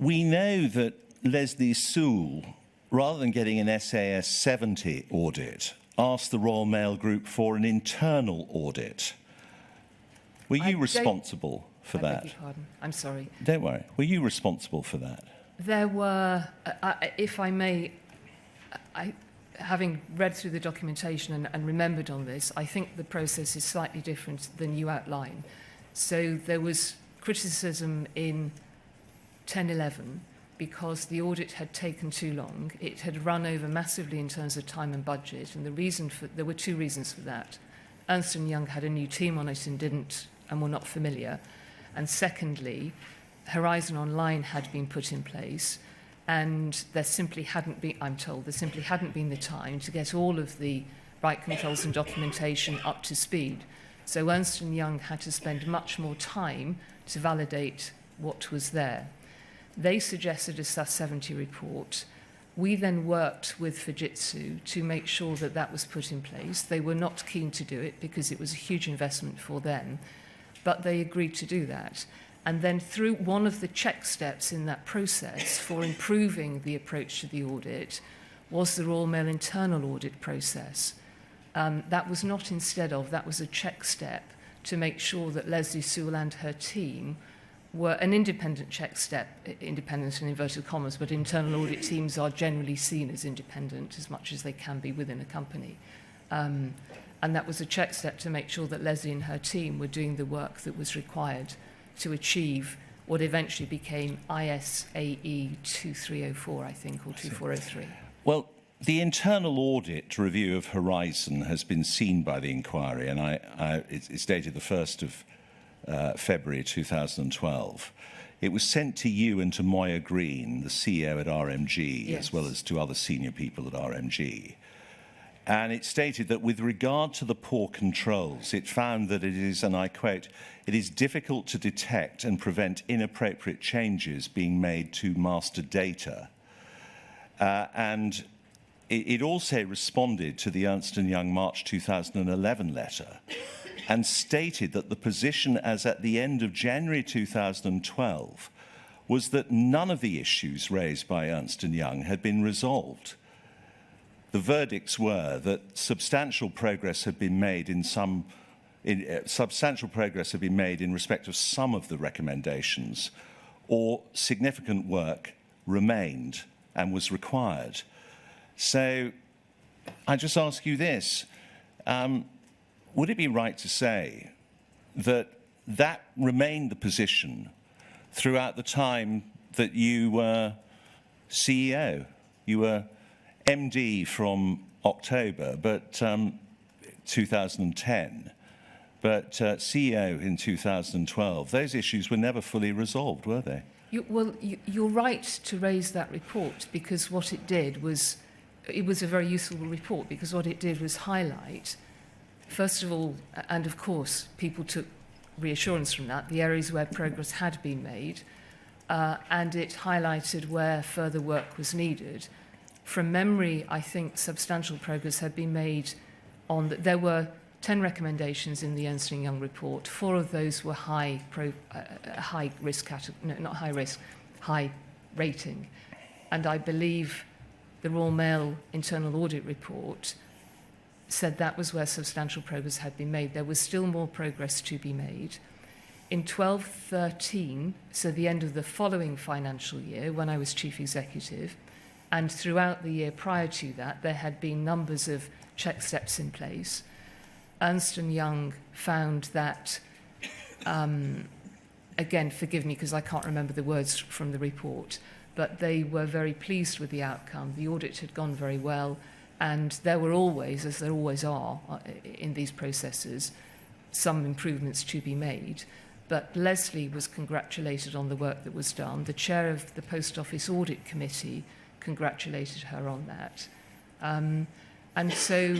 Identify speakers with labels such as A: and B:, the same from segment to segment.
A: we know that Leslie Sewell, rather than getting an SAS 70 audit, asked the Royal Mail Group for an internal audit. Were you responsible for that?
B: I beg your pardon. I'm sorry.
A: Don't worry. Were you responsible for that?
B: There were, if I may, having read through the documentation and remembered on this, I think the process is slightly different than you outline. So there was criticism in 10-11 because the audit had taken too long. It had run over massively in terms of time and budget, and there were two reasons for that. Ernst & Young had a new team on it and were not familiar. And secondly, Horizon Online had been put in place, and there simply hadn't been, I'm told, there simply hadn't been the time to get all of the right controls and documentation up to speed. So Ernst & Young had to spend much more time to validate what was there. They suggested a SAS 70 report. We then worked with Fujitsu to make sure that that was put in place. They were not keen to do it because it was a huge investment for them, but they agreed to do that. And then through one of the check steps in that process for improving the approach to the audit was the Royal Mail internal audit process. That was not instead of, that was a check step to make sure that Leslie Sewell and her team were an independent check step, independent in inverted commas, but internal audit teams are generally seen as independent as much as they can be within a company. And that was a check step to make sure that Leslie and her team were doing the work that was required to achieve what eventually became ISAE 2304, I think, or 2403.
A: Well, the internal audit review of Horizon has been seen by the inquiry, and it's dated the 1st of February 2012. It was sent to you and to Moya Green, the CEO at RMG,
B: yes,
A: as well as to other senior people at RMG. And it stated that with regard to the poor controls, it found that it is, and I quote, "it is difficult to detect and prevent inappropriate changes being made to master data." And it also responded to the Ernst & Young March 2011 letter and stated that the position as at the end of January 2012 was that none of the issues raised by Ernst & Young had been resolved. The verdicts were that substantial progress had been made in respect of some of the recommendations, or significant work remained and was required. So I just ask you this, would it be right to say that that remained the position throughout the time that you were CEO? You were MD from October 2010, but CEO in 2012. Those issues were never fully resolved, were they?
B: You're right to raise that report, because what it did was, it was a very useful report, because what it did was highlight, first of all, and of course people took reassurance from that, the areas where progress had been made, and it highlighted where further work was needed. From memory, I think substantial progress had been made on that. There were 10 recommendations in the Ernst & Young report. 4 of those were high risk category, no, not high risk, high rating. And I believe the Royal Mail internal audit report said that was where substantial progress had been made. There was still more progress to be made. In 12-13, so the end of the following financial year, when I was chief executive, and throughout the year prior to that, there had been numbers of check steps in place. Ernst & Young found that, again, forgive me because I can't remember the words from the report, but they were very pleased with the outcome. The audit had gone very well, and there were always, as there always are in these processes, some improvements to be made. But Leslie was congratulated on the work that was done. The chair of the Post Office Audit Committee congratulated her on that. And so,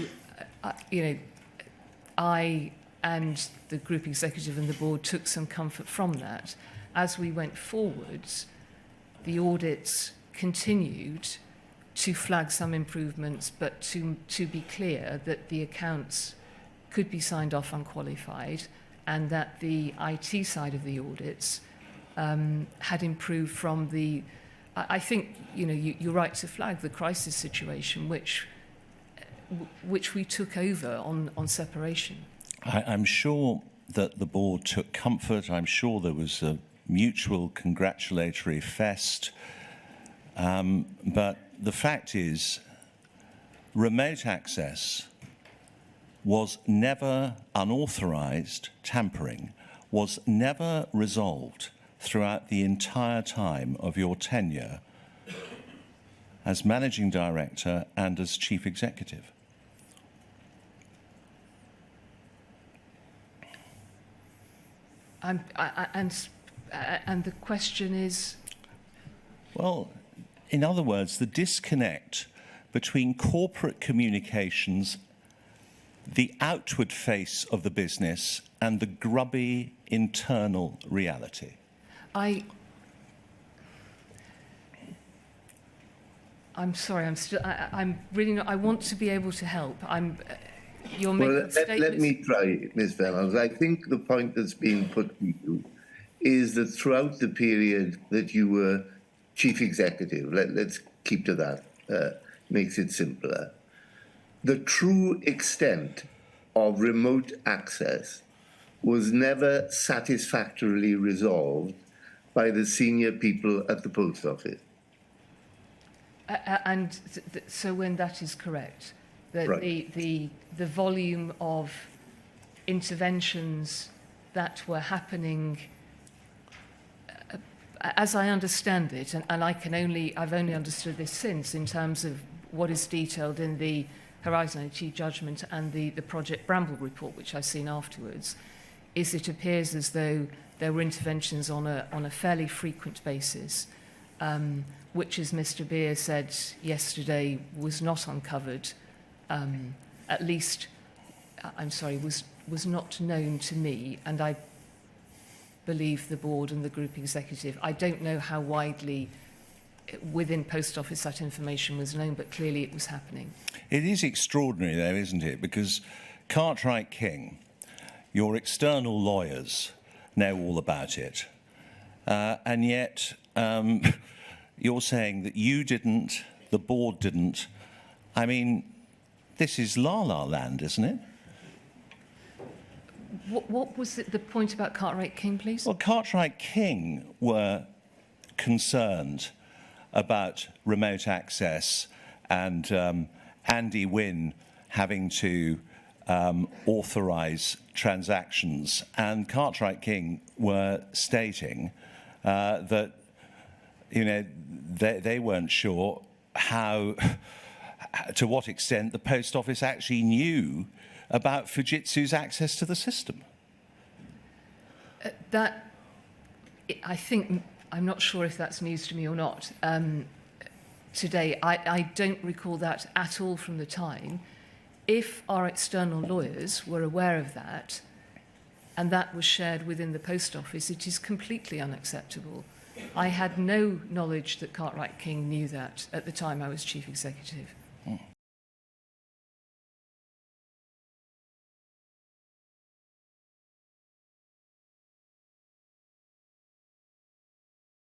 B: I and the group executive and the board took some comfort from that. As we went forwards, the audits continued to flag some improvements, but to be clear that the accounts could be signed off unqualified, and that the IT side of the audits had improved from the... I think, you know, you're right to flag the crisis situation, which we took over on separation.
A: I'm sure that the board took comfort. I'm sure there was a mutual congratulatory fest. But the fact is, remote access was never unauthorised tampering, was never resolved throughout the entire time of your tenure as managing director and as chief executive.
B: And the question is?
A: Well, in other words, the disconnect between corporate communications, the outward face of the business, and the grubby internal reality.
B: I'm sorry. I'm really not. I want to be able to help. You're making statements.
C: Let me try, Ms. Vennells. I think the point that's being put to you is that throughout the period that you were chief executive, let's keep to that, makes it simpler. The true extent of remote access was never satisfactorily resolved by the senior people at the post office.
B: So when that is correct, that
C: Right.
B: the volume of interventions that were happening, as I understand it, and I've only understood this since in terms of what is detailed in the Horizon Chief Judgment and the Project Bramble report, which I've seen afterwards, is it appears as though there were interventions on a fairly frequent basis, which, as Mr. Beer said yesterday, was not uncovered, at least, was not known to me, and I believe the board and the group executive. I don't know how widely within Post Office that information was known, but clearly it was happening.
A: It is extraordinary, though, isn't it? Because Cartwright King, your external lawyers know all about it, and yet you're saying that you didn't, the board didn't. I mean, this is la-la land, isn't it?
B: What was the point about Cartwright King, please?
A: Well, Cartwright King were concerned about remote access and Andy Wynne having to authorise transactions. And Cartwright King were stating that, you know, they weren't sure how, to what extent the Post Office actually knew about Fujitsu's access to the system.
B: I think, I'm not sure if that's news to me or not. Today, I don't recall that at all from the time. If our external lawyers were aware of that, and that was shared within the Post Office, it is completely unacceptable. I had no knowledge that Cartwright King knew that at the time I was chief executive.